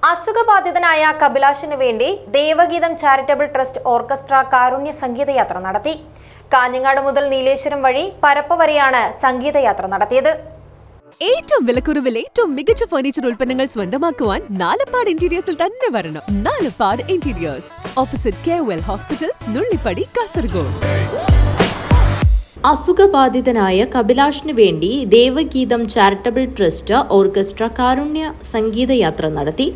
അസുഖബാധിതനായ കപിലാഷിനു വേണ്ടി ദേവഗീതം charitable trust orchestra കാരുണ്യ സംഗീതയാത്ര നടത്തി. കാഞ്ഞങ്ങാട് മുതൽ നീലേശ്വരം വഴി പരപ്പ വരെയാണ് സംഗീതയാത്ര നടത്തിയത്. ഏറ്റവും വിലക്കുറവിൽ ഏറ്റവും മികച്ച ഫർണിച്ചർ ഉൽപ്പന്നങ്ങൾ സ്വന്തമാക്കുവാൻ നാലപ്പാട് ഇന്റീരിയേഴ്സിൽ തന്നെ വരണം. Nalappad interiors, opposite കെവൽ hospital, Nullippady, Kasaragod. അസുഖബാധിതനായ കപിലാഷിനു വേണ്ടി ദേവഗീതം ചാരിറ്റബിൾ ട്രസ്റ്റ് ഓർക്കസ്ട്ര കാരുണ്യ സംഗീതയാത്ര നടത്തി.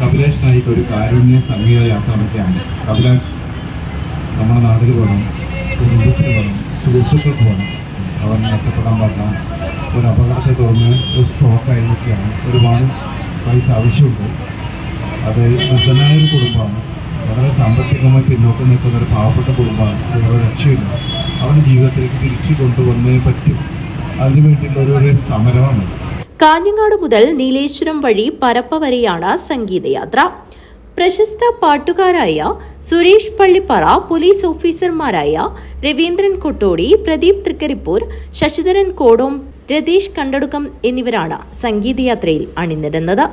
കപിലാഷ് നായിക്ക് ഒരു കാരുണ്യ സംഗീത യാത്ര നടത്തിയാണ്. കപിലാഷ് നമ്മുടെ നാട്ടിൽ പോകണം, കുടുംബത്തിൽ പോകണം, സുഹൃത്തുക്കൾക്ക് പോകണം. അവൻ നഷ്ടപ്പെടാൻ പറ്റുന്ന ഒരു അപകടത്തെ തുടർന്ന് ഒരു സ്ട്രോക്കായി നിൽക്കുകയാണ്. ഒരുപാട് പൈസ ആവശ്യമുണ്ട്. അത് നിർദ്ധനായൊരു കുടുംബമാണ്. വളരെ സാമ്പത്തികമായി പിന്നോക്കം നിൽക്കുന്ന ഒരു പാവപ്പെട്ട കുടുംബമാണ്. വേറെ രക്ഷയില്ല. അവൻ്റെ ജീവിതത്തിലേക്ക് തിരിച്ചു കൊണ്ടുവന്നേ പറ്റും. അതിനു വേണ്ടിയുള്ള ഒരു സമരമാണ്. കാഞ്ഞങ്ങാട് മുതൽ നീലേശ്വരം വഴി പരപ്പ വരെയാണ് സംഗീതയാത്ര. പ്രശസ്ത പാട്ടുകാരായ സുരേഷ് പള്ളിപ്പറ, പോലീസ് ഓഫീസർമാരായ രവീന്ദ്രൻ കൊട്ടോടി, പ്രദീപ് തൃക്കരിപ്പൂർ, ശശിധരൻ കോടോം, രതീഷ് കണ്ടടുക്കം എന്നിവരാണ് സംഗീതയാത്രയിൽ അണിനിരന്നത്.